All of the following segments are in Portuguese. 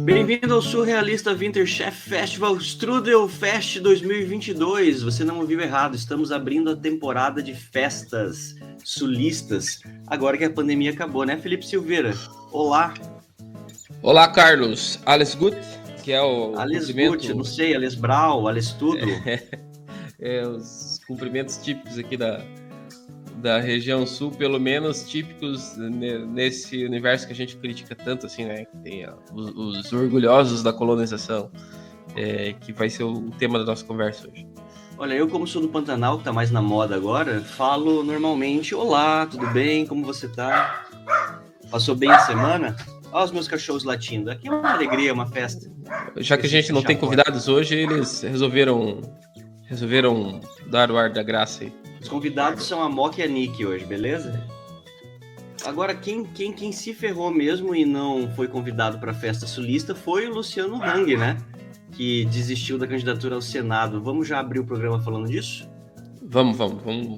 Bem-vindo ao Surrealista Winter Chef Festival Strudel Fest 2022. Você não ouviu errado, estamos abrindo a temporada de festas sulistas, agora que a pandemia acabou, né, Felipe Silveira? Olá! Olá, Carlos. Alles gut? Que é o Alles cumprimento... gut, não sei, alles brau, alles tudo. Os cumprimentos típicos aqui da região sul, pelo menos típicos nesse universo que a gente critica tanto, assim, né? Que tem os orgulhosos da colonização, que vai ser o tema da nossa conversa hoje. Olha, eu como sou do Pantanal, que tá mais na moda agora, falo normalmente, olá, tudo bem, como você tá? Passou bem a semana? Olha os meus cachorros latindo, aqui é uma alegria, uma festa. Já que a gente não tem convidados hoje, eles resolveram dar o ar da graça aí. Os convidados são a Moca e a Nick hoje, beleza? Agora, quem se ferrou mesmo e não foi convidado para a festa sulista foi o Luciano Hang, né? Que desistiu da candidatura ao Senado. Vamos já abrir o programa falando disso? Vamos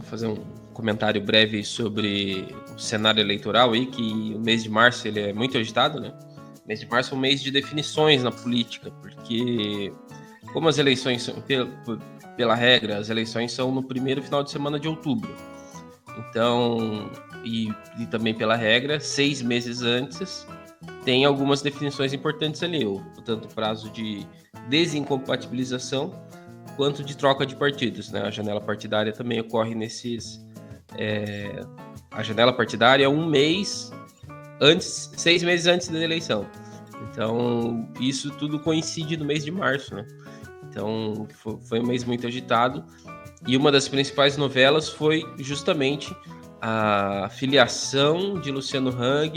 fazer um comentário breve sobre o cenário eleitoral aí, que o mês de março ele é muito agitado, né? O mês de março é um mês de definições na política, porque como as eleições são, pela regra, as eleições são no primeiro final de semana de outubro. Então, e também pela regra, 6 meses antes, tem algumas definições importantes ali, tanto o prazo de desincompatibilização quanto de troca de partidos, né? A janela partidária também ocorre a janela partidária é 1 mês antes, 6 meses antes da eleição. Então, isso tudo coincide no mês de março, né? Então, foi um mês muito agitado. E uma das principais novelas foi justamente a filiação de Luciano Hang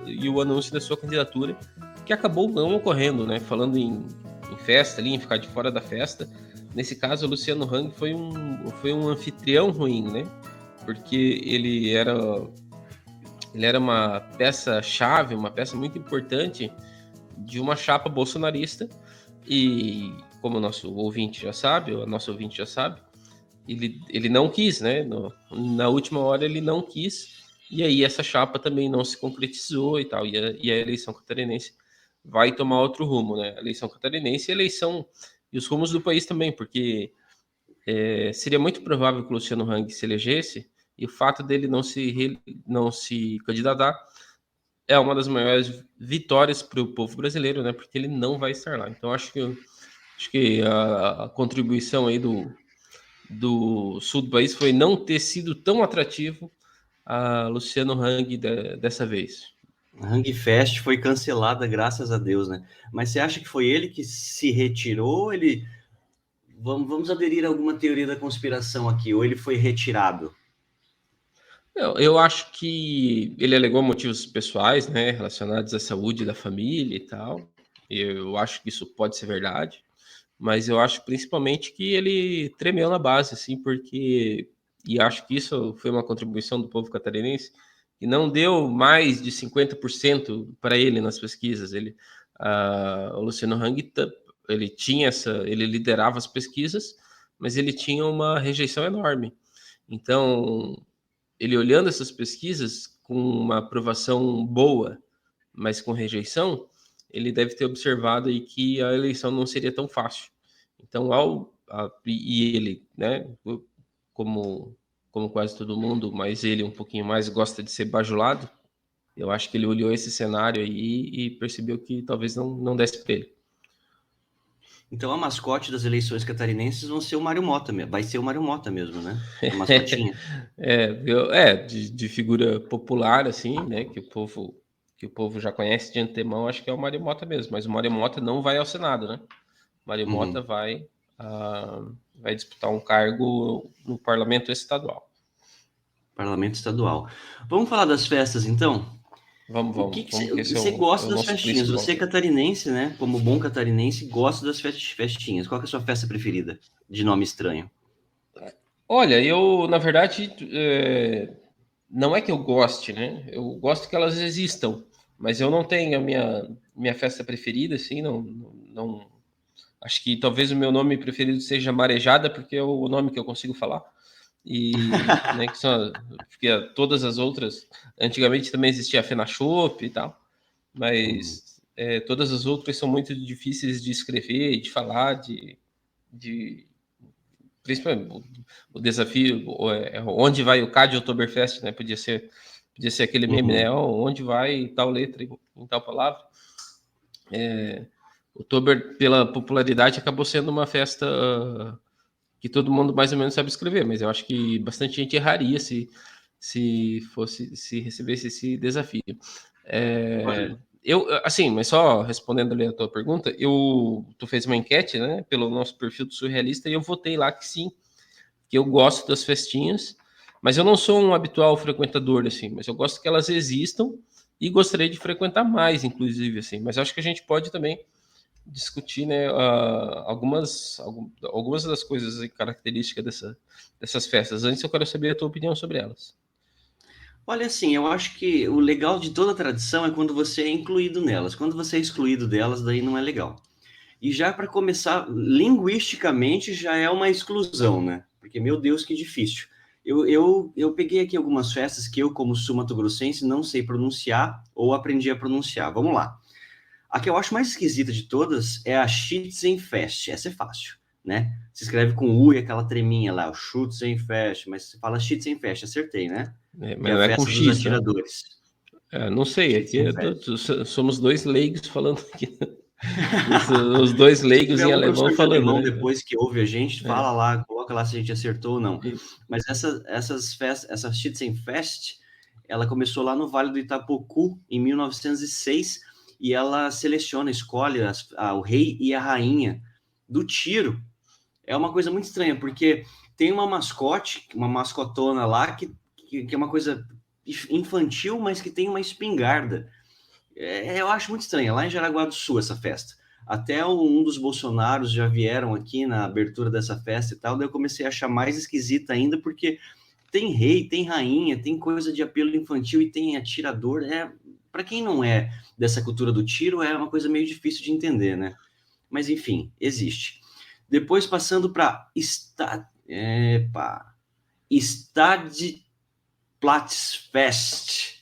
e o anúncio da sua candidatura, que acabou não ocorrendo, né? Falando em festa ali, em ficar de fora da festa. Nesse caso, o Luciano Hang foi um anfitrião ruim, né? Porque ele era uma peça-chave, uma peça muito importante de uma chapa bolsonarista. E como o nosso ouvinte já sabe, ele não quis, né? Na última hora ele não quis, e aí essa chapa também não se concretizou e tal, e a eleição catarinense vai tomar outro rumo, né? A eleição catarinense e os rumos do país também, porque seria muito provável que o Luciano Hang se elegesse, e o fato dele não se candidatar é uma das maiores vitórias para o povo brasileiro, né? Porque ele não vai estar lá. Então acho que a contribuição aí do sul do país foi não ter sido tão atrativo a Luciano Hang dessa vez. A Hang Fest foi cancelada, graças a Deus, né? Mas você acha que foi ele que se retirou? Vamos aderir a alguma teoria da conspiração aqui, ou ele foi retirado? Eu acho que ele alegou motivos pessoais, né, relacionados à saúde da família e tal. Eu acho que isso pode ser verdade, mas eu acho principalmente que ele tremeu na base, assim, e acho que isso foi uma contribuição do povo catarinense, que não deu mais de 50% para ele nas pesquisas. O Luciano Hang, ele liderava as pesquisas, mas ele tinha uma rejeição enorme. Então, ele olhando essas pesquisas com uma aprovação boa, mas com rejeição, ele deve ter observado aí que a eleição não seria tão fácil. Então, e ele, né, como quase todo mundo, mas ele um pouquinho mais gosta de ser bajulado, eu acho que ele olhou esse cenário aí e percebeu que talvez não desse para ele. Então a mascote das eleições catarinenses vai ser o Mário Mota mesmo, né? A mascotinha. De figura popular, assim, né, que o povo já conhece de antemão, acho que é o Mário Mota mesmo, mas o Mário Mota não vai ao Senado, né? O Mário Mota vai disputar um cargo no parlamento estadual. Parlamento estadual. Vamos falar das festas, então? Vamos, você gosta das festinhas? principal. Você é catarinense, né? Como bom catarinense, gosta das festinhas. Qual que é a sua festa preferida? De nome estranho. Olha, eu, na verdade, não é que eu goste, né? Eu gosto que elas existam, mas eu não tenho a minha festa preferida, assim, Acho que talvez o meu nome preferido seja Marejada, porque é o nome que eu consigo falar. E, né, que são, porque todas as outras, antigamente também existia a FenaChope e tal, mas todas as outras são muito difíceis de escrever, de falar, de principalmente o desafio, onde vai o CAD Oktoberfest, né? Podia ser aquele meme, né? Onde vai tal letra em tal palavra. O Oktober, pela popularidade, acabou sendo uma festa que todo mundo mais ou menos sabe escrever, mas eu acho que bastante gente erraria se recebesse esse desafio. Assim, mas só respondendo ali a tua pergunta, tu fez uma enquete, né, pelo nosso perfil do Surrealista, e eu votei lá que sim, que eu gosto das festinhas, mas eu não sou um habitual frequentador, assim, mas eu gosto que elas existam e gostaria de frequentar mais, inclusive, assim, mas acho que a gente pode também discutir, né, algumas das coisas e características dessas festas. Antes eu quero saber a tua opinião sobre elas. Olha, assim, eu acho que o legal de toda tradição é quando você é incluído nelas. Quando você é excluído delas, daí não é legal. E já para começar, linguisticamente já é uma exclusão, né? Porque, meu Deus, que difícil. Eu peguei aqui algumas festas que eu, como sul-mato-grossense, não sei pronunciar ou aprendi a pronunciar. Vamos lá. A que eu acho mais esquisita de todas é a Schützenfest. Essa é fácil, né? Se escreve com U e aquela treminha lá, o Schützenfest, mas se fala Schützenfest, acertei, né? Que Mas é a não é com festa dos X, né? atiradores. Não sei, aqui Schützenfest. somos dois leigos falando aqui. Os dois Se leigos tiver em algum alemão professor de falando, alemão né? depois que ouve a gente, É, fala lá, coloca lá se a gente acertou ou não. e- Mas essas festas, essa Schützenfest, ela começou lá no Vale do Itapocu, em 1906, e ela seleciona, escolhe o rei e a rainha do tiro. É uma coisa muito estranha, porque tem uma mascote, uma mascotona lá, que é uma coisa infantil, mas que tem uma espingarda. Eu acho muito estranho. É lá em Jaraguá do Sul essa festa. Até um dos Bolsonaros já vieram aqui na abertura dessa festa e tal, daí eu comecei a achar mais esquisita ainda, porque tem rei, tem rainha, tem coisa de apelo infantil e tem atirador. Para quem não é dessa cultura do tiro, é uma coisa meio difícil de entender, né? Mas enfim, existe. Depois passando para Stadtplatzfest,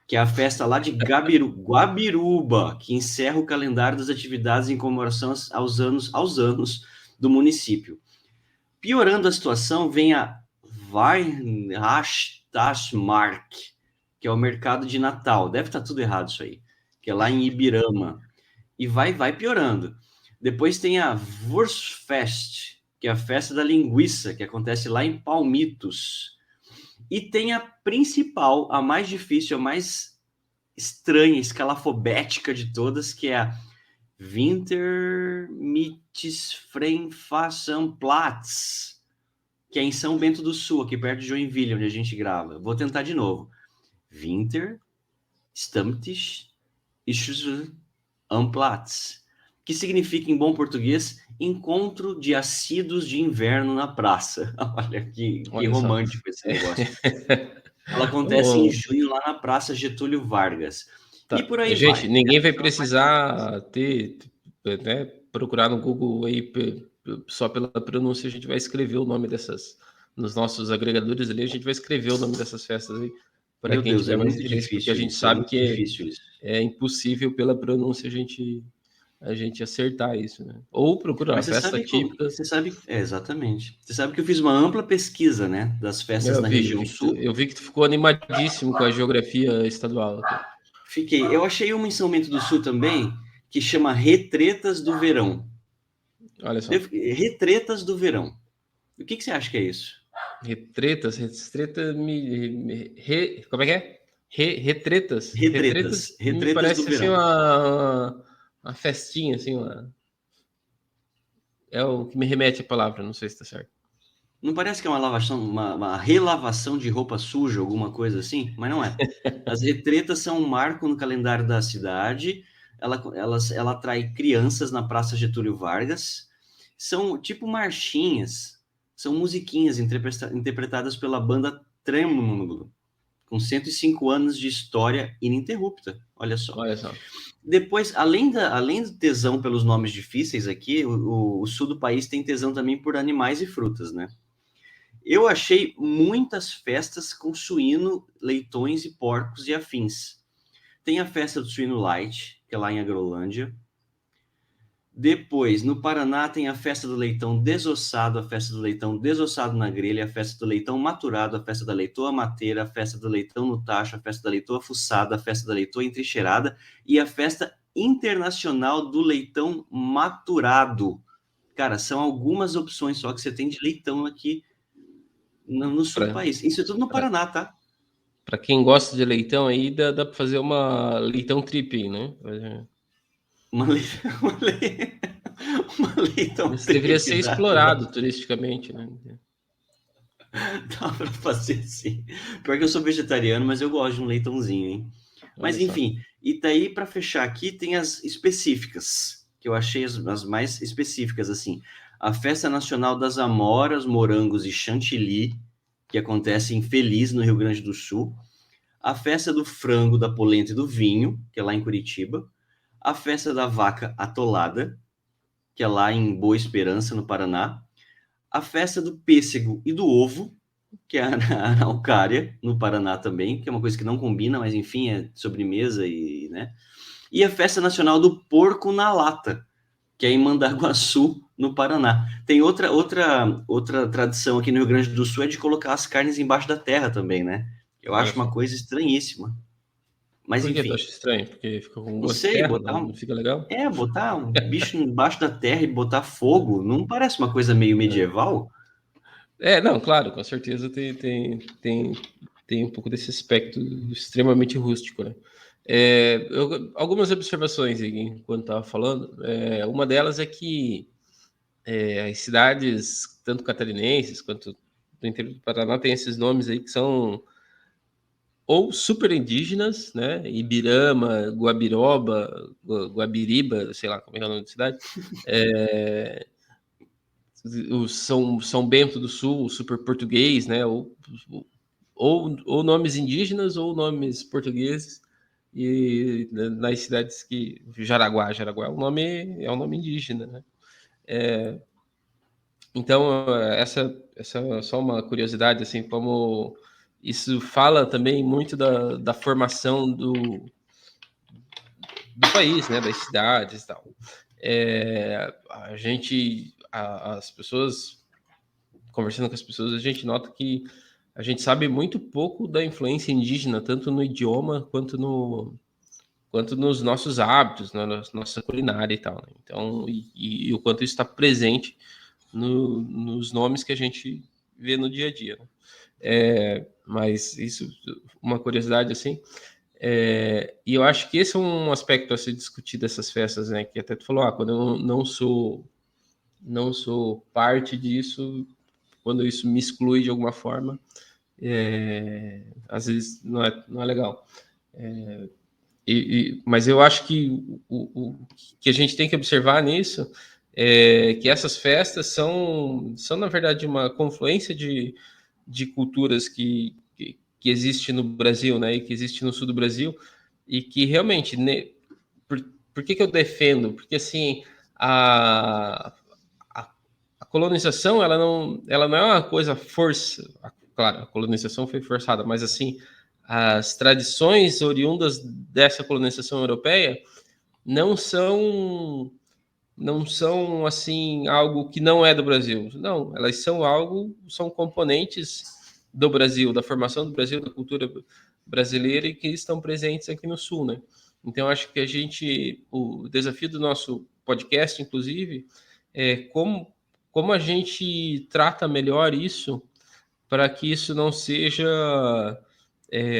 que é a festa lá de Guabiruba, que encerra o calendário das atividades em comemoração aos anos do município. Piorando a situação, vem a Weihnachtsmarkt, que é o mercado de Natal. Deve estar tudo errado isso aí, que é lá em Ibirama. E vai piorando. Depois tem a Wurstfest, que é a festa da linguiça, que acontece lá em Palmitos. E tem a principal, a mais difícil, a mais estranha, escalafobética de todas, que é a Wintermietsfremfassenplatz, que é em São Bento do Sul, aqui perto de Joinville, onde a gente grava. Vou tentar de novo. Winter Stammtisch Amplatz, que significa, em bom português, encontro de assíduos de inverno na praça. Olha que olha só. romântico esse negócio. Ela acontece em Ô, junho lá na Praça Getúlio Vargas. E tá. por aí vai. Gente, ninguém vai São as mais famosas. precisar né, procurar no Google aí só pela pronúncia, a gente vai escrever o nome dessas, nos nossos agregadores ali, a gente vai escrever o nome dessas festas aí, para Meu quem Deus, tiver é mais muito interesse, porque a difícil gente isso, é sabe muito que difícil isso. é impossível pela pronúncia a gente acertar isso, né? Ou procurar uma Mas festa típica. você sabe, exatamente. Você sabe que eu fiz uma ampla pesquisa, né, das festas na região sul. Eu vi que tu ficou animadíssimo com a geografia estadual aqui. Fiquei. Eu achei uma em São Bento do Sul também, que chama Retretas do Verão. Olha só. Retretas do Verão. O que você acha que é isso? Como é que é? Retretas. Retretas. Retretas me Retretas do parece assim Verão. uma festinha, assim, é o que me remete a palavra, não sei se tá certo. Não parece que é uma lavação, uma relavação de roupa suja, alguma coisa assim? Mas não é. As retretas são um marco no calendário da cidade. Ela atrai crianças na Praça Getúlio Vargas. São tipo marchinhas. São musiquinhas interpretadas pela banda Trêmulo. com 105 anos de história ininterrupta. Olha só. Olha só. Depois, além do tesão pelos nomes difíceis aqui, o sul do país tem tesão também por animais e frutas, né? Eu achei muitas festas com suíno, leitões e porcos e afins. Tem a festa do suíno light, que é lá em Agrolândia. Depois, no Paraná, tem a festa do leitão desossado, a festa do leitão desossado na grelha, a festa do leitão maturado, a festa da leitoa mateira, a festa do leitão no tacho, a festa da leitoa fuçada, a festa da leitoa entrincheirada e a festa internacional do leitão maturado. Cara, são algumas opções só que você tem de leitão aqui no sul do país. Isso é tudo no Paraná, tá? Para quem gosta de leitão aí, dá para fazer uma leitão trip, né? Uma leitão Isso deveria ser trip, explorado turisticamente, né? Dá pra fazer sim. Pior que eu sou vegetariano, mas eu gosto de um leitãozinho, hein? Mas Olha só. enfim, e daí para fechar aqui tem as específicas, que eu achei as mais específicas, assim. A Festa Nacional das Amoras, Morangos e Chantilly, que acontece em Feliz, no Rio Grande do Sul. A Festa do Frango, da Polenta e do Vinho, que é lá em Curitiba. A Festa da Vaca Atolada, que é lá em Boa Esperança, no Paraná. A Festa do Pêssego e do Ovo, que é a Araucária, no Paraná também, que é uma coisa que não combina, mas enfim, é sobremesa e, né? E a Festa Nacional do Porco na Lata, que é em Mandaguaçu, no Paraná. Tem outra tradição aqui no Rio Grande do Sul, é de colocar as carnes embaixo da terra também, né? Eu Olha acho uma só. coisa estranhíssima. Mas Por que tu enfim, acha estranho? Porque fica com não gosto de sei, terra, não fica legal? botar um bicho embaixo da terra e botar fogo, não parece uma coisa meio medieval? Não, claro, com certeza tem um pouco desse aspecto extremamente rústico, né? Algumas observações aí, enquanto estava falando. Uma delas é que as cidades, tanto catarinenses quanto do interior do Paraná, tem esses nomes aí que são ou super indígenas, né? Ibirama, Guabiroba, Guabiriba, sei lá como é o nome da cidade. O São Bento do Sul, o super português, né? Ou nomes indígenas ou nomes portugueses. E nas cidades que Jaraguá é um nome indígena, né? Então essa é só uma curiosidade, assim, como isso fala também muito da formação do país, né? Das cidades e tal. As pessoas, conversando com as pessoas, a gente nota que a gente sabe muito pouco da influência indígena, tanto no idioma quanto nos nossos hábitos, na nossa culinária e tal, né? Então, e o quanto isso está presente nos nomes que a gente vê no dia a dia, né? Mas isso, uma curiosidade assim, e eu acho que esse é um aspecto a se discutir dessas festas, né? Que até tu falou, quando eu não sou parte disso, quando isso me exclui de alguma forma, às vezes não é legal. Mas eu acho que o que a gente tem que observar nisso é que essas festas são na verdade, uma confluência de culturas que existe no Brasil, né, e que existe no sul do Brasil, e que realmente, né, por que eu defendo? Porque, assim, a, a colonização, ela não é uma coisa força. Claro, a colonização foi forçada, mas, assim, as tradições oriundas dessa colonização europeia não são assim algo que não é do Brasil. Não, elas são componentes do Brasil, da formação do Brasil, da cultura brasileira e que estão presentes aqui no Sul, né? Então acho que o desafio do nosso podcast, inclusive, é como a gente trata melhor isso para que isso não seja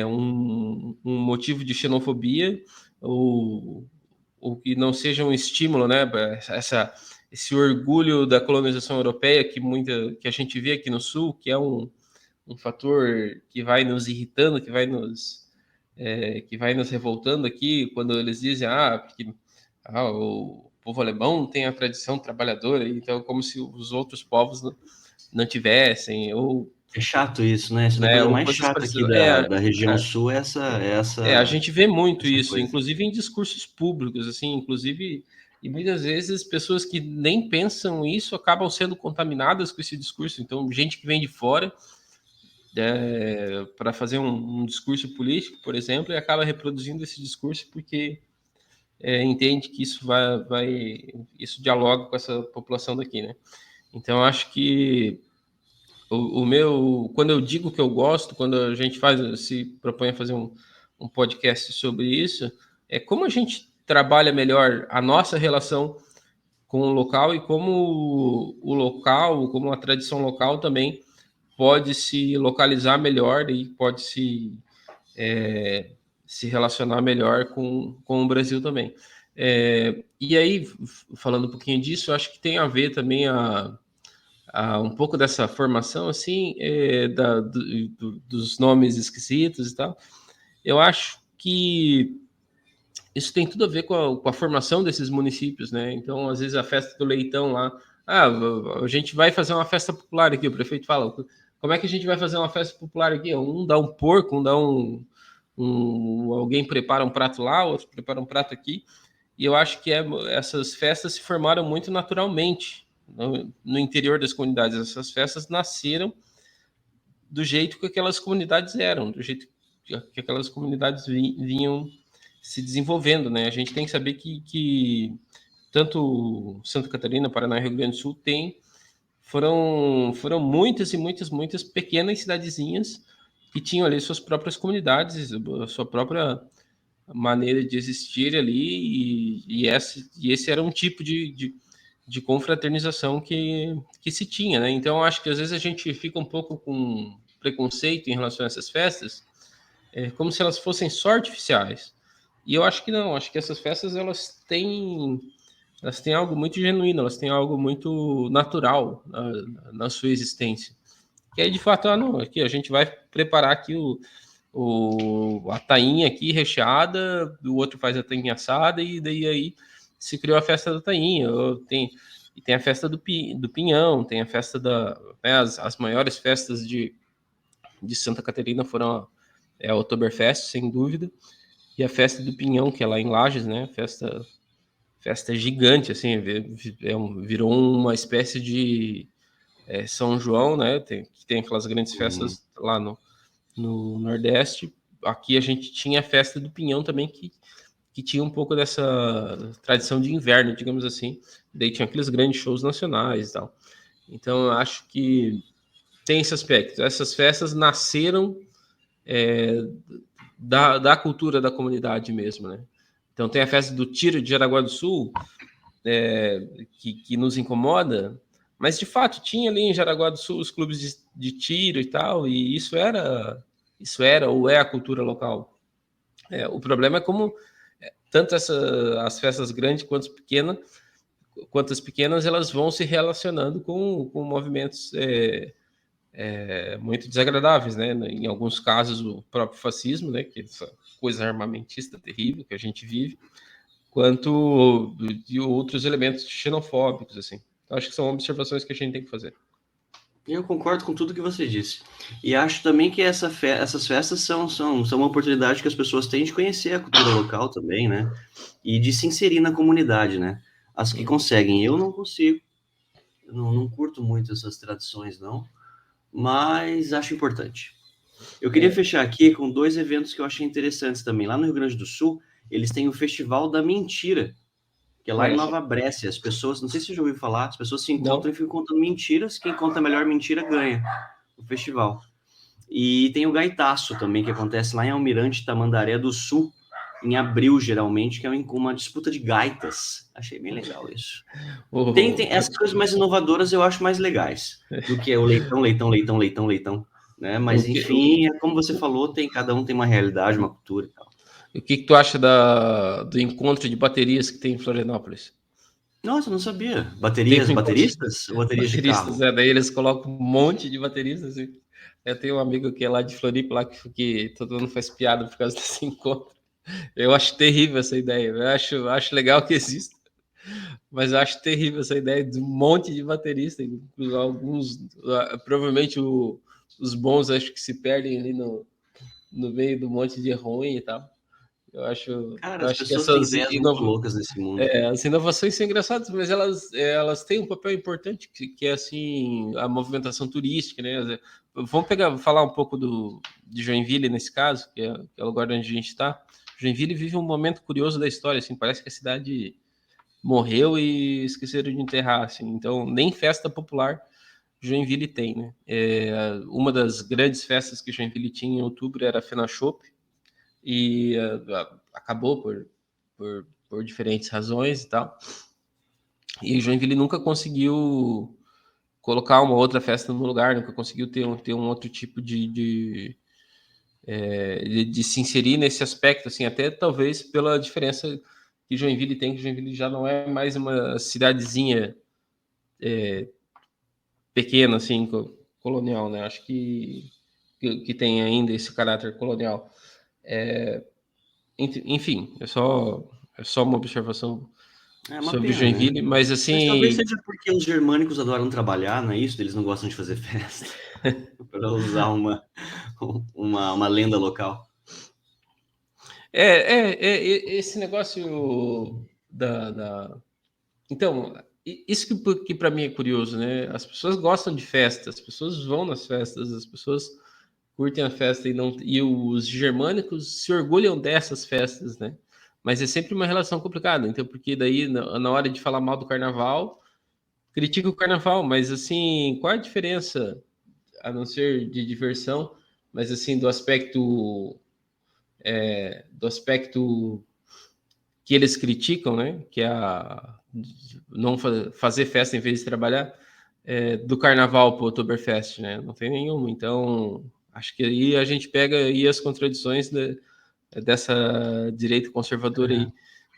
um motivo de xenofobia ou que não seja um estímulo, né? Esse orgulho da colonização europeia que a gente vê aqui no Sul, que é um fator que vai nos irritando, que vai nos revoltando aqui, quando eles dizem o povo alemão tem a tradição trabalhadora, então como se os outros povos não tivessem, ou É chato isso, né? Isso é a né? coisa Ou mais coisas chata aqui parecidas. da região sul, A gente vê muito essa isso, coisa. inclusive em discursos públicos, assim, inclusive, e muitas vezes pessoas que nem pensam isso acabam sendo contaminadas com esse discurso. Então, gente que vem de fora para fazer um discurso político, por exemplo, e acaba reproduzindo esse discurso porque entende que isso dialoga com essa população daqui, né? Então, acho que quando eu digo que eu gosto, quando a gente se propõe a fazer um podcast sobre isso, é como a gente trabalha melhor a nossa relação com o local e como o local, como a tradição local também pode se localizar melhor e pode se relacionar melhor com o Brasil também. E aí, falando um pouquinho disso, eu acho que tem a ver também um pouco dessa formação, assim, dos nomes esquisitos e tal. Eu acho que isso tem tudo a ver com a formação desses municípios, né? Então, às vezes, a festa do leitão lá, a gente vai fazer uma festa popular aqui, o prefeito fala, como é que a gente vai fazer uma festa popular aqui? Um dá um porco, um dá alguém prepara um prato lá, outro prepara um prato aqui, e eu acho que essas festas se formaram muito naturalmente no interior das comunidades. Essas festas nasceram do jeito que aquelas comunidades eram, do jeito que aquelas comunidades vinham se desenvolvendo, né? A gente tem que saber que tanto Santa Catarina, Paraná e Rio Grande do Sul foram muitas e muitas, muitas pequenas cidadezinhas que tinham ali suas próprias comunidades, a sua própria maneira de existir ali, esse era um tipo de confraternização que se tinha, né? Então, acho que às vezes a gente fica um pouco com preconceito em relação a essas festas, como se elas fossem só artificiais. E eu acho que não, acho que essas festas elas têm algo muito genuíno, elas têm algo muito natural na sua existência. Que aí, de fato, não, aqui a gente vai preparar aqui a tainha aqui recheada, o outro faz a tainha assada, e daí aí se criou a festa da tainha. E tem a festa do pinhão, tem a festa as maiores festas de Santa Catarina foram a Oktoberfest, sem dúvida, e a festa do pinhão, que é lá em Lages, né? Festa gigante, assim, virou uma espécie de São João, né? Que tem aquelas grandes Uhum. festas lá no Nordeste. Aqui a gente tinha a festa do Pinhão também, que tinha um pouco dessa tradição de inverno, digamos assim. Daí tinha aqueles grandes shows nacionais e tal. Então eu acho que tem esse aspecto. Essas festas nasceram da cultura da comunidade mesmo, né? Então tem a festa do Tiro de Jaraguá do Sul, que nos incomoda, mas de fato tinha ali em Jaraguá do Sul os clubes de tiro e tal, e isso era ou é a cultura local. O problema é como tanto as festas grandes quanto as pequenas, elas vão se relacionando com movimentos muito desagradáveis, né? Em alguns casos, o próprio fascismo, né? Que é essa coisa armamentista terrível que a gente vive, quanto de outros elementos xenofóbicos, assim. Então, acho que são observações que a gente tem que fazer. Eu concordo com tudo que você disse. E acho também que essas festas são uma oportunidade que as pessoas têm de conhecer a cultura local também, né? E de se inserir na comunidade, né? As que conseguem, eu não consigo. Eu não curto muito essas tradições, não. Mas acho importante. Eu queria fechar aqui com dois eventos que eu achei interessantes também. Lá no Rio Grande do Sul, eles têm o Festival da Mentira, que é lá em Olha só. Nova Brécia. As pessoas, não sei se você já ouviu falar, as pessoas se encontram Não? e ficam contando mentiras. Quem conta a melhor mentira ganha o festival. E tem o Gaitaço também, que acontece lá em Almirante Tamandaré do Sul, em abril, geralmente, que é uma disputa de gaitas. Achei bem legal isso. Tem essas coisas mais inovadoras, eu acho mais legais do que o leitão, leitão, leitão, leitão, leitão. Né? Mas, O que, enfim, como você falou, cada um tem uma realidade, uma cultura e tal. o que tu acha do encontro de baterias que tem em Florianópolis? Nossa, não sabia. Tem Baterias, um encontro de bateristas ou baterias de bateristas, carro? daí eles colocam um monte de bateristas. Assim. Eu tenho um amigo que é lá de Floripa, lá que todo mundo faz piada por causa desse encontro. Eu acho terrível essa ideia. Eu acho legal que exista, Mas eu acho terrível essa ideia de um monte de baterista, alguns, provavelmente os bons acho que se perdem ali no meio do monte de ruim e tal. Eu acho, Cara, eu as acho que pessoas têm essas ideias muito loucas nesse mundo. as inovações são engraçadas, mas elas têm um papel importante, que é assim, a movimentação turística, né? Vamos falar um pouco de Joinville nesse caso, que é o lugar onde a gente está. Joinville vive um momento curioso da história, assim, parece que a cidade morreu e esqueceram de enterrar, assim. Então, nem festa popular Joinville tem, né? Uma das grandes festas que Joinville tinha em outubro era a FenaChope, e acabou por diferentes razões e tal. E Joinville nunca conseguiu colocar uma outra festa no lugar, nunca conseguiu ter um outro tipo de se inserir nesse aspecto, assim, até talvez pela diferença que Joinville tem, que Joinville já não é mais uma cidadezinha pequena, assim, colonial, né? Acho que tem ainda esse caráter colonial. Enfim, é só uma observação É uma sobre pena, né? Joinville, mas Mas talvez assim, seja porque os germânicos adoram trabalhar, não é isso? Eles não gostam de fazer festa. Para usar uma lenda local. esse negócio Então, isso que para mim é curioso, né? As pessoas gostam de festa, as pessoas vão nas festas, as pessoas curtem a festa e os germânicos se orgulham dessas festas, né? Mas é sempre uma relação complicada, então, porque daí na hora de falar mal do carnaval, critica o carnaval, mas assim, qual a diferença, a não ser de diversão, mas assim, do aspecto que eles criticam, né? Que é não fazer festa em vez de trabalhar, do carnaval para o Oktoberfest, né? Não tem nenhuma. Então, acho que aí a gente pega aí as contradições dessa direita conservadora aí,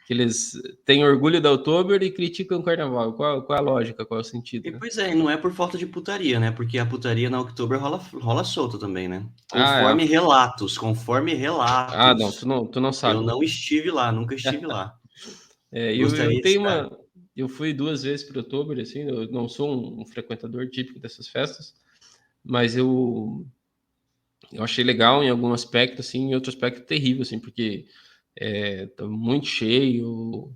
que eles têm orgulho da Oktober e criticam o carnaval. Qual é a lógica? Qual é o sentido, E né? pois é, e não é por falta de putaria, né? Porque a putaria na Oktober rola solta também, né? Ah, Conforme é. relatos, conforme Ah, não, tu relatos. não Eu sabe, né? não estive lá, nunca estive lá. Eu Gostaria de tenho estar. uma. Eu fui 2 vezes para Oktober, assim, eu não sou um frequentador típico dessas festas, mas eu achei legal em algum aspecto, assim, em outro aspecto terrível, assim, porque tá muito cheio,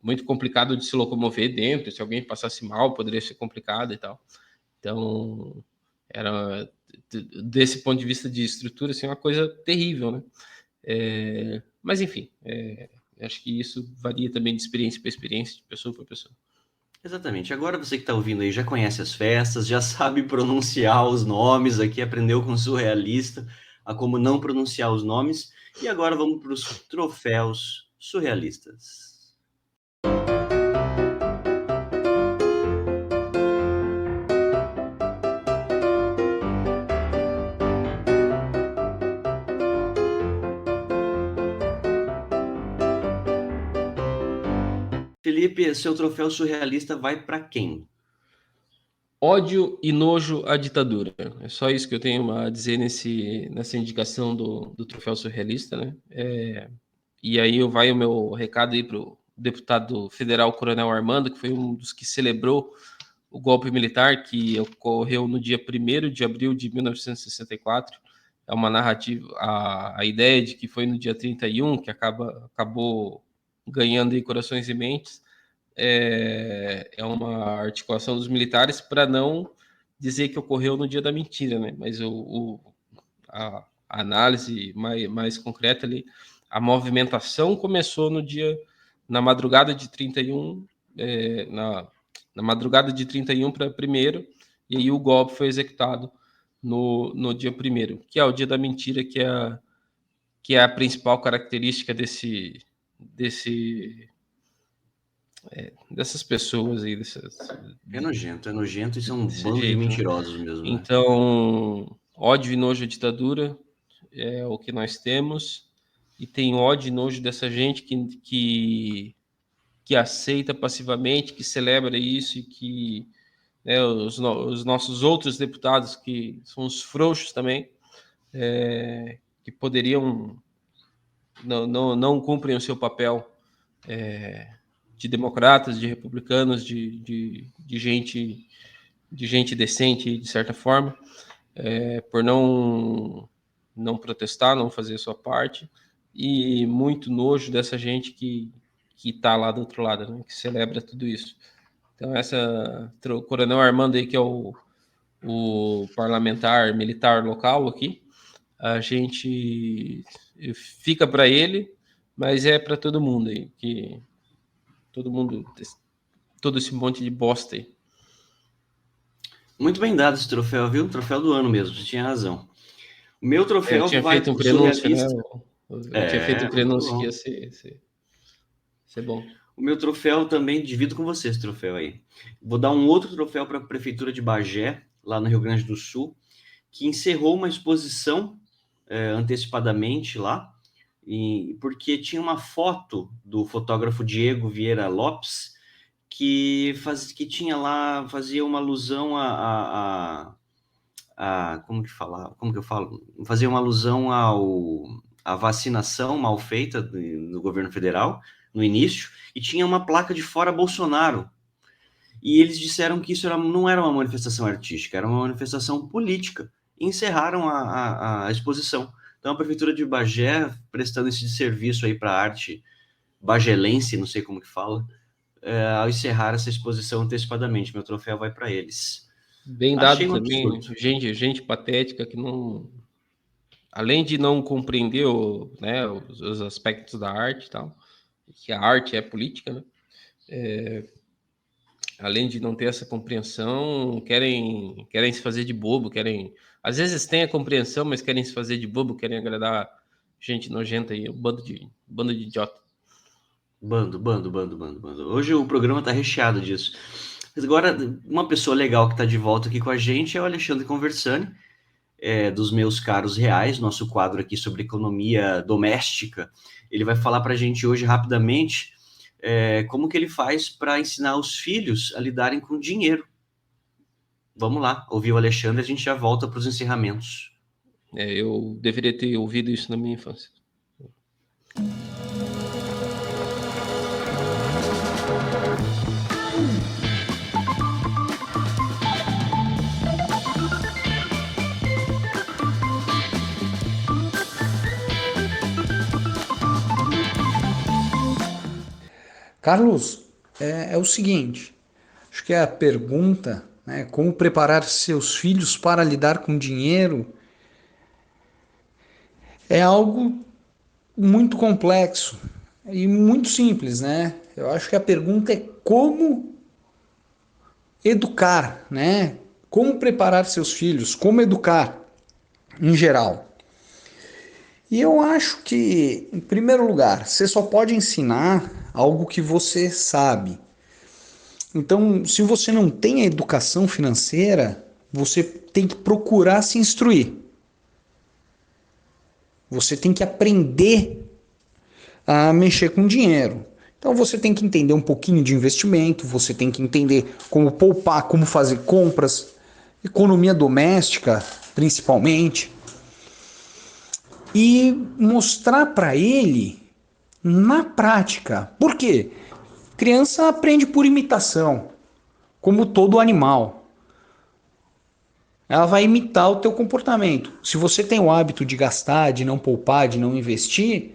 muito complicado de se locomover dentro, se alguém passasse mal, poderia ser complicado e tal. Então, era, desse ponto de vista de estrutura, assim, uma coisa terrível, né? Mas, enfim, acho que isso varia também de experiência para experiência, de pessoa para pessoa. Exatamente. Agora você que está ouvindo aí já conhece as festas, já sabe pronunciar os nomes aqui, aprendeu com o surrealista a como não pronunciar os nomes. E agora vamos para os troféus surrealistas. Felipe, seu troféu surrealista vai para quem? Ódio e nojo à ditadura. É só isso que eu tenho a dizer nessa indicação do troféu surrealista, né? E aí vai o meu recado aí para o deputado federal Coronel Armando, que foi um dos que celebrou o golpe militar que ocorreu no dia 1º de abril de 1964. É uma narrativa, a ideia de que foi no dia 31 que acabou ganhando em corações e mentes, é uma articulação dos militares para não dizer que ocorreu no dia da mentira, né? Mas a análise mais concreta ali, a movimentação começou na madrugada de 31, na madrugada de 31 para 1º, e aí o golpe foi executado no dia 1º, que é o dia da mentira, que é a principal característica dessas pessoas aí, É nojento e são um desse bando de jeito, né? mentirosos mesmo, né? Então, ódio e nojo à ditadura é o que nós temos, e tem ódio e nojo dessa gente que aceita passivamente, que celebra isso e que, né, os nossos outros deputados, que são os frouxos também, que poderiam, não cumprem o seu papel de democratas, de republicanos, de gente decente, de certa forma, por não protestar, não fazer a sua parte, e muito nojo dessa gente que está lá do outro lado, né, que celebra tudo isso. Então, o Coronel Armando aí, que é o parlamentar militar local aqui, a gente fica para ele, mas é para todo mundo aí, que todo mundo, todo esse monte de bosta aí. Muito bem dado esse troféu, viu? Troféu do ano mesmo, você tinha razão. O meu Eu troféu tinha vai feito um pro prenúncio, né? surrealista. Eu tinha feito um Muito prenúncio que bom. ia ser bom. O meu troféu também divido com você esse troféu aí. Vou dar um outro troféu para a Prefeitura de Bagé, lá no Rio Grande do Sul, que encerrou uma exposição antecipadamente lá, porque tinha uma foto do fotógrafo Diego Vieira Lopes que tinha lá, fazia uma alusão como que falar, como que eu falo? Fazia uma alusão à vacinação mal feita do governo federal no início, e tinha uma placa de fora Bolsonaro. E eles disseram que isso não era uma manifestação artística, era uma manifestação política. E encerraram a exposição. Então a Prefeitura de Bagé, prestando esse serviço aí para a arte bagelense, não sei como que fala, ao encerrar essa exposição antecipadamente. Meu troféu vai para eles. Bem Achei dado um também, absurdo. gente patética que não, além de não compreender né, os aspectos da arte e tal, que a arte é política, né? Além de não ter essa compreensão, querem se fazer de bobo, às vezes têm a compreensão, mas querem se fazer de bobo, querem agradar gente nojenta aí, um bando de idiota. Bando. Hoje o programa tá recheado disso. Mas agora, uma pessoa legal que tá de volta aqui com a gente é o Alexandre Conversani, dos Meus Caros Reais, nosso quadro aqui sobre economia doméstica. Ele vai falar para a gente hoje rapidamente como que ele faz para ensinar os filhos a lidarem com dinheiro. Vamos lá, ouvir o Alexandre, a gente já volta para os encerramentos. Eu deveria ter ouvido isso na minha infância. Carlos, é o seguinte, acho que a pergunta, né, como preparar seus filhos para lidar com dinheiro, é algo muito complexo e muito simples, né? Eu acho que a pergunta é como educar, né? Como preparar seus filhos, como educar em geral. E eu acho que, em primeiro lugar, você só pode ensinar algo que você sabe. Então, se você não tem a educação financeira, você tem que procurar se instruir. Você tem que aprender a mexer com dinheiro. Então, você tem que entender um pouquinho de investimento, você tem que entender como poupar, como fazer compras, economia doméstica, principalmente, e mostrar para ele na prática. Por quê? Criança aprende por imitação, como todo animal. Ela vai imitar o teu comportamento. Se você tem o hábito de gastar, de não poupar, de não investir,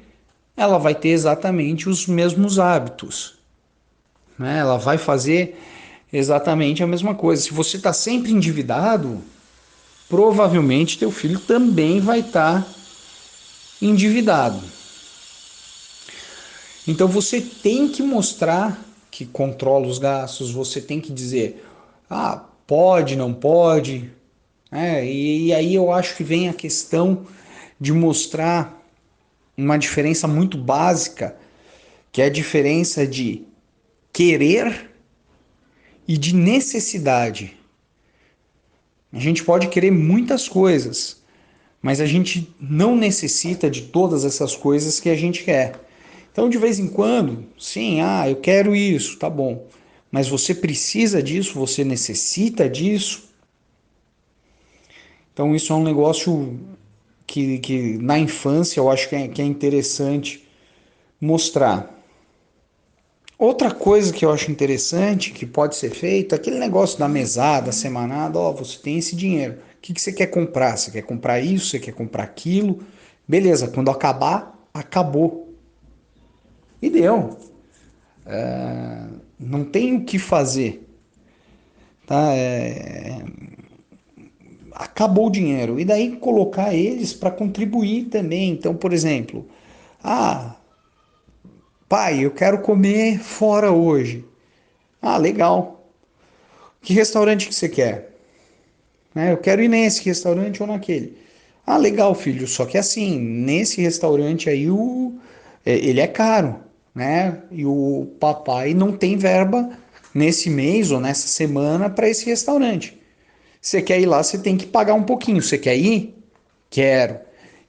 ela vai ter exatamente os mesmos hábitos, né? Ela vai fazer exatamente a mesma coisa. Se você está sempre endividado, provavelmente teu filho também vai estar endividado. Então você tem que mostrar que controla os gastos, você tem que dizer, pode, não pode. E aí eu acho que vem a questão de mostrar uma diferença muito básica, que é a diferença de querer e de necessidade. A gente pode querer muitas coisas, mas a gente não necessita de todas essas coisas que a gente quer. Então, de vez em quando, sim, eu quero isso, tá bom. Mas você precisa disso, você necessita disso. Então, isso é um negócio que na infância eu acho que é interessante mostrar. Outra coisa que eu acho interessante, que pode ser feito, é aquele negócio da mesada, semanada, ó, você tem esse dinheiro, o que você quer comprar? Você quer comprar isso, você quer comprar aquilo? Beleza, quando acabar, acabou. E deu. Não tem o que fazer, tá? Acabou o dinheiro. E daí colocar eles para contribuir também. Então, por exemplo, ah, pai, eu quero comer fora hoje. Ah, legal. Que restaurante que você quer? Eu quero ir nesse restaurante ou naquele. Ah, legal, filho. Só que assim, nesse restaurante aí ele é caro, né? E o papai não tem verba nesse mês ou nessa semana para esse restaurante. Você quer ir lá, você tem que pagar um pouquinho. Você quer ir? Quero.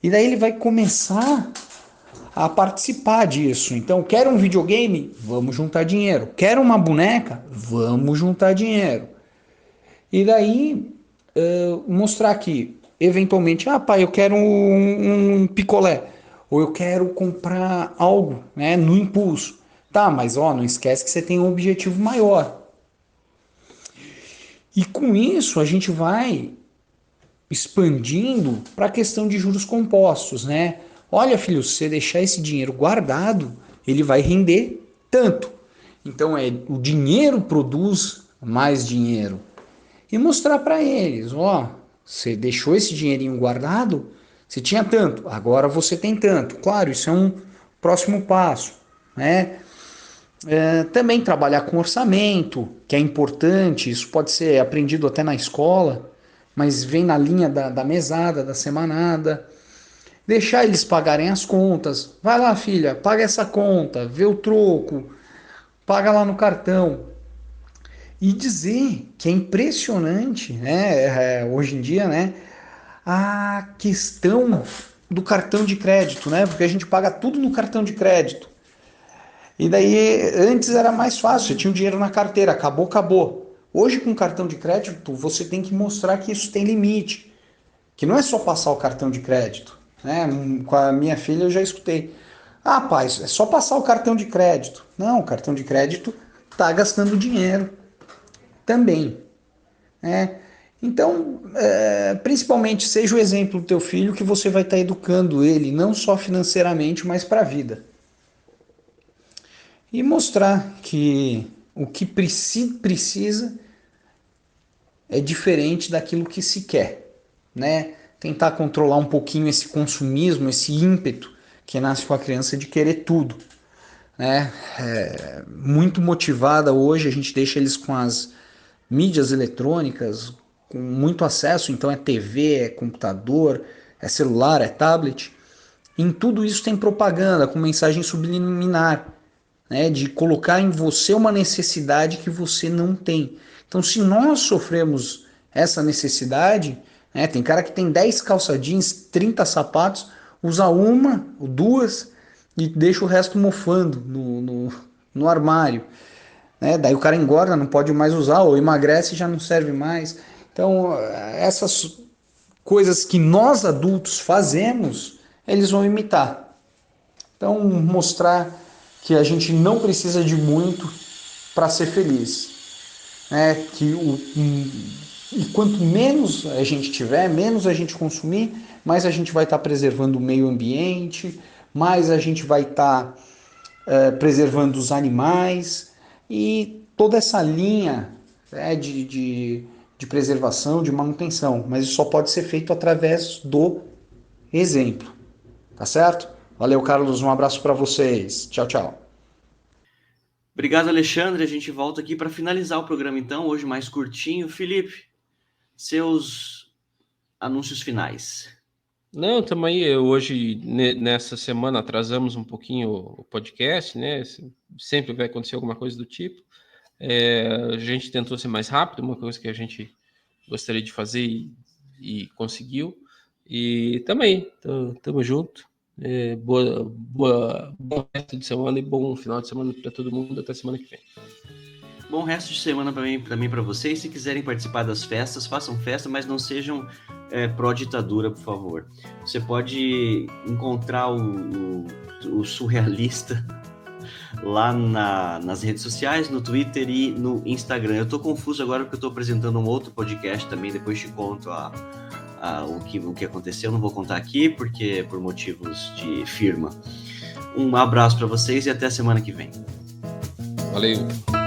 E daí ele vai começar a participar disso. Então, quer um videogame? Vamos juntar dinheiro. Quer uma boneca? Vamos juntar dinheiro. E daí mostrar que, eventualmente, pai, eu quero um picolé. Ou eu quero comprar algo, né, no impulso. Tá, mas não esquece que você tem um objetivo maior. E com isso a gente vai expandindo para a questão de juros compostos, né? Olha, filho, se você deixar esse dinheiro guardado, ele vai render tanto. Então o dinheiro produz mais dinheiro. E mostrar para eles, você deixou esse dinheirinho guardado, você tinha tanto, agora você tem tanto. Claro, isso é um próximo passo, né? Também trabalhar com orçamento, que é importante, isso pode ser aprendido até na escola, mas vem na linha da mesada, da semanada. Deixar eles pagarem as contas. Vai lá, filha, paga essa conta, vê o troco, paga lá no cartão. E dizer que é impressionante, né, hoje em dia, né, a questão do cartão de crédito, né, porque a gente paga tudo no cartão de crédito. E daí, antes era mais fácil, você tinha o dinheiro na carteira, acabou, acabou. Hoje, com cartão de crédito, você tem que mostrar que isso tem limite, que não é só passar o cartão de crédito. Né? Com a minha filha eu já escutei. Ah, pai, é só passar o cartão de crédito. Não, o cartão de crédito está gastando dinheiro também. Né? Então, principalmente, seja o exemplo do teu filho que você vai estar educando ele, não só financeiramente, mas para a vida. E mostrar que o que precisa é diferente daquilo que se quer, né? Tentar controlar um pouquinho esse consumismo, esse ímpeto que nasce com a criança de querer tudo, né? Muito motivada hoje, a gente deixa eles com as mídias eletrônicas, com muito acesso, então é TV, é computador, é celular, é tablet. Em tudo isso tem propaganda com mensagem subliminar, né, de colocar em você uma necessidade que você não tem. Então, se nós sofremos essa necessidade, né, tem cara que tem 10 calça jeans, 30 sapatos, usa uma ou duas e deixa o resto mofando no armário. Né? Daí o cara engorda, não pode mais usar, ou emagrece e já não serve mais. Então, essas coisas que nós adultos fazemos, eles vão imitar. Então, mostrar que a gente não precisa de muito para ser feliz. Né? E quanto menos a gente tiver, menos a gente consumir, mais a gente vai estar preservando o meio ambiente, mais a gente vai estar preservando os animais e toda essa linha, né, de preservação, de manutenção. Mas isso só pode ser feito através do exemplo. Tá certo? Valeu, Carlos. Um abraço para vocês. Tchau, tchau. Obrigado, Alexandre. A gente volta aqui para finalizar o programa, então, hoje mais curtinho. Felipe, seus anúncios finais. Não, estamos aí. Hoje, nessa semana, atrasamos um pouquinho o podcast, né? Sempre vai acontecer alguma coisa do tipo. A gente tentou ser mais rápido, uma coisa que a gente gostaria de fazer e conseguiu. E também, estamos junto. Bom resto de semana e bom final de semana para todo mundo. Até semana que vem. Bom resto de semana também para vocês. Se quiserem participar das festas, façam festa, mas não sejam pró-ditadura, por favor. Você pode encontrar o surrealista lá nas redes sociais, no Twitter e no Instagram. Eu tô confuso agora porque eu tô apresentando um outro podcast também, depois te conto o que aconteceu, não vou contar aqui, porque por motivos de firma. Um abraço para vocês e até semana que vem. Valeu!